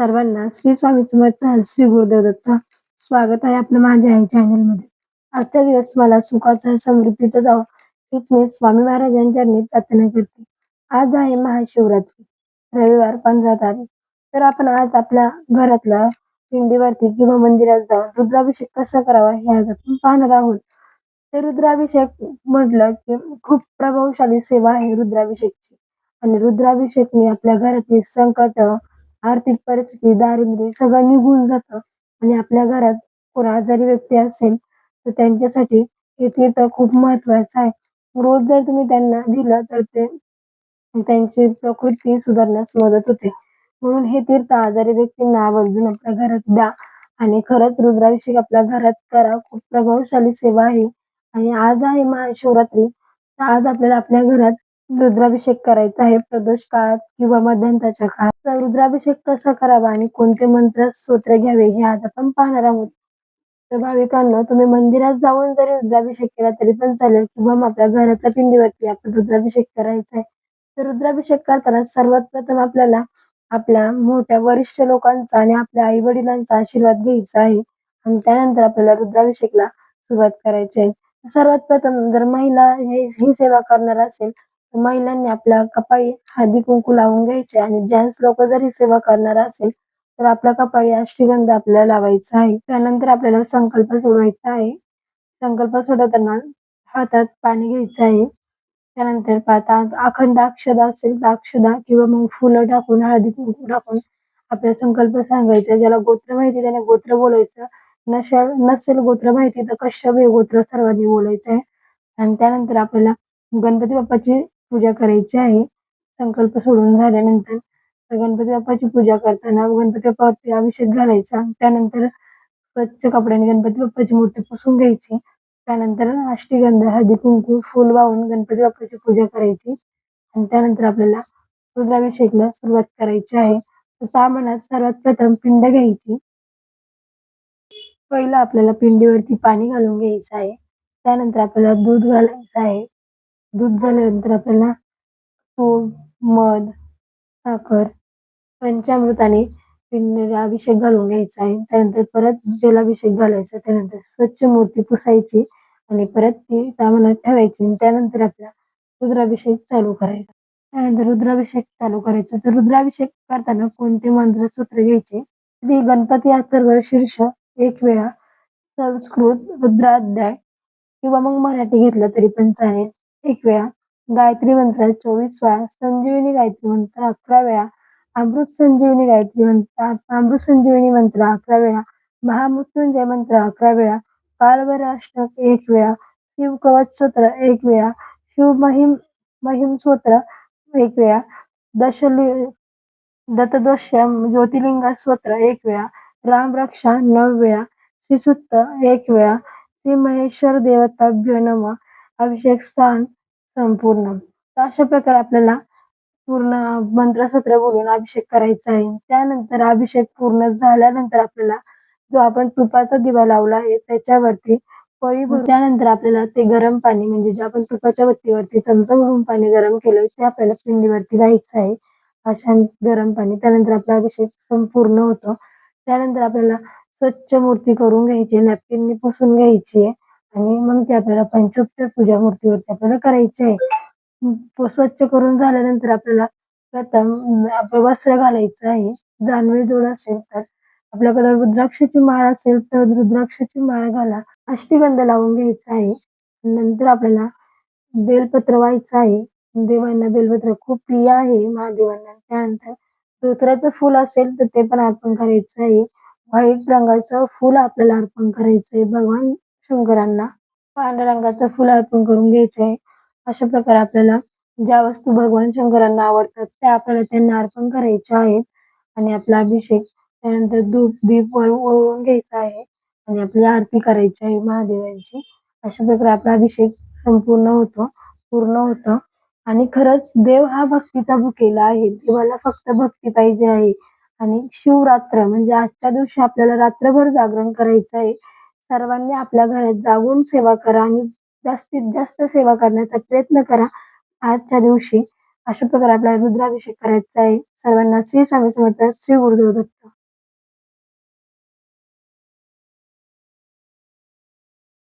सर्वांना श्री स्वामी समर्थ, श्री गुरुदेव दत्त. स्वागत आहे आपलं माझ्या या चॅनलमध्ये. आजचा दिवस मला सुखाचा, समृद्धीचा जावो हीच मी स्वामी महाराजांच्या चरणी प्रार्थना करते. आज आहे महाशिवरात्री, रविवार 15 तारीख. तर आपण आज आपल्या घरातल्या पिंडीवरती किंवा मंदिरात जाऊन रुद्राभिषेक कसा करावा हे आज आपण पाहणार आहोत. ते रुद्राभिषेक म्हटलं की खूप प्रभावशाली सेवा आहे रुद्राभिषेकची. आणि रुद्राभिषेकने आपल्या घरातील संकट, आर्थिक परिस्थिती, दारिद्र्य सगळं निघून जातं आणि आपल्या घरात कोण आजारी व्यक्ती असेल तर त्यांच्यासाठी हे तीर्थ खूप महत्वाचं आहे. रोज जर तुम्ही त्यांना दिलं तर ते त्यांची प्रकृती सुधारण्यास मदत होते. म्हणून हे तीर्थ आजारी व्यक्तींना आवर्जून आपल्या घरात द्या आणि खरंच रुद्राभिषेक आपल्या घरात करा. खूप प्रभावशाली सेवा आहे. आणि आज आहे महाशिवरात्री. तर आज आपल्याला आपल्या घरात रुद्राभिषेक करायचा आहे. प्रदोष काळात किंवा मध्यंतराच्या काळात. तर रुद्राभिषेक कसा करावा आणि कोणते मंत्र स्तोत्र घ्यावे हे आज आपण पाहणार आहोत. तर भाविकांनो, तुम्ही मंदिरात जाऊन जरी रुद्राभिषेक केला तरी पण चालेल किंवा मग आपल्या घरातल्या पिंडीवरती आपण रुद्राभिषेक करायचा आहे. तर रुद्राभिषेक करताना सर्वात प्रथम आपल्याला आपल्या मोठ्या वरिष्ठ लोकांचा आणि आपल्या आई वडिलांचा आशीर्वाद घ्यायचा आहे आणि त्यानंतर आपल्याला रुद्राभिषेकला सुरुवात करायची आहे. सर्वात प्रथम जर महिला ही सेवा करणार असेल तर महिलांनी आपल्या कपाळी हळदी कुंकू लावून घ्यायचे आणि जेंट्स लोक जर ही सेवा करणार असेल तर आपल्या कपाळी अष्टगंध आपल्याला लावायचा आहे. त्यानंतर आपल्याला संकल्प सोडवायचा आहे. संकल्प सोडवताना हातात पाणी घ्यायचं आहे. त्यानंतर पाहता अखंड अक्षदा असेल तर अक्षदा किंवा मग फुलं टाकून, हळदी कुंकू टाकून आपला संकल्प सांगायचा. ज्याला गोत्र माहिती त्याने गोत्र बोलायचं. नसेल गोत्र माहिती तर कश्यप हे गोत्र सर्वांनी बोलायचं आहे. आणि त्यानंतर आपल्याला गणपती बाप्पाची पूजा करायची आहे. संकल्प सोडून झाल्यानंतर गणपती बाप्पाची पूजा करताना गणपती बाप्पावरती अभिषेक घालायचा. त्यानंतर स्वच्छ कपड्याने गणपती बाप्पाची मूर्ती पुसून घ्यायची. त्यानंतर अष्टगंध, हळदी कुंकू, फुल वाहून गणपती बाप्पाची पूजा करायची आणि त्यानंतर आपल्याला रुद्राभिषेकला सुरुवात करायची आहे. तर सामानात सर्वात प्रथम पिंड घ्यायची. पहिलं आपल्याला पिंडीवरती पाणी घालून घ्यायचं आहे. त्यानंतर आपल्याला दूध घालायचं आहे. दूध झाल्यानंतर आपल्याला तूप, मध, साखर, पंचामृताने पिंडीला अभिषेक घालून घ्यायचा आहे. त्यानंतर परत जलाभिषेक घालायचा. त्यानंतर स्वच्छ मूर्ती पुसायची आणि परत ती सामानात ठेवायची आणि त्यानंतर आपला रुद्राभिषेक चालू करायचा. त्यानंतर रुद्राभिषेक चालू करायचा. तर रुद्राभिषेक करताना कोणते मंत्र सूत्र घ्यायचे? श्री गणपती अथर्व शीर्ष 1 वेळा, संस्कृत रुद्राध्याय किंवा मग मराठी घेतलं तरी पण चालेल 1 वेळा, गायत्री मंत्र 24 वेळा, संजीवनी गायत्री मंत्र 11 वेळा, अमृत संजीवनी गायत्री मंत्र, अमृत संजीवनी मंत्र 11 वेळा, महामृत्युंजय मंत्र 11 वेळा, कालभैरव अष्टक 1 वेळा, शिव कवच स्तोत्र 1 वेळा, शिव महिम स्तोत्र 1 वेळा, दत्तदोष ज्योतिर्लिंग स्तोत्र 1 वेळा, राम रक्षा 9 वेळा, श्रीसूक्त 1 वेळा, श्री महेश्वर देवताभ्यो नमः. अभिषेक स्थान संपूर्ण. तर अशा प्रकारे आपल्याला पूर्ण मंत्रसूत्र बोलून अभिषेक करायचा आहे. त्यानंतर अभिषेक पूर्ण झाल्यानंतर आपल्याला जो आपण तुपाचा दिवा लावला आहे त्याच्यावरती पळी भरून त्यानंतर आपल्याला ते गरम पाणी म्हणजे जे आपण तुपाच्या वत्तीवरती चमचा भरून पाणी गरम केलंय ते आपल्याला पिंडीवरती घ्यायचं आहे. अशा गरम पाणी. त्यानंतर आपला अभिषेक संपूर्ण होतो. त्यानंतर आपल्याला स्वच्छ मूर्ती करून घ्यायची, नॅपकिनने पुसून घ्यायची आणि मग ते आपल्याला पंचोपचार पूजा मूर्तीवरती आपल्याला करायची आहे. स्वच्छ करून झाल्यानंतर आपल्याला प्रथम आपलं वस्त्र घालायचं आहे. जानवे जोड असेल तर, आपल्याकडे रुद्राक्षाची माळ असेल तर रुद्राक्षाची माळ घाला. अष्टगंध लावून घ्यायचा आहे. नंतर आपल्याला बेलपत्र व्हायचं आहे. देवांना बेलपत्र खूप प्रिय आहे महादेवांना. त्यानंतर धोत्र्याचं फूल असेल तर ते पण अर्पण करायचं आहे. व्हाईट रंगाचं फूल आपल्याला अर्पण करायचं आहे भगवान शंकरांना. पांढऱ्या रंगाचं फूल अर्पण करून घ्यायचं आहे. अशा प्रकारे आपल्याला ज्या वस्तू भगवान शंकरांना आवडतात त्या आपल्याला त्यांना अर्पण करायच्या आहेत आणि आपला अभिषेक त्यानंतर धूप दीप ओवाळून घ्यायचा आहे आणि आपली आरती करायची आहे महादेवांची. अशा प्रकारे आपला अभिषेक संपूर्ण होतो, पूर्ण होतो. आणि खरंच देव हा भक्तीचा भुकेला आहे. देवाला फक्त भक्ती पाहिजे आहे. आणि शिवरात्र म्हणजे आजच्या दिवशी आपल्याला रात्रभर जागरण करायचं आहे. सर्वांनी आपल्या घरात जागून सेवा करा आणि जास्तीत जास्त सेवा करण्याचा प्रयत्न करा आजच्या दिवशी. अशा प्रकारे आपल्याला रुद्राभिषेक करायचा आहे. सर्वांना श्री स्वामी समर्थ, श्री गुरुदेव दत्त.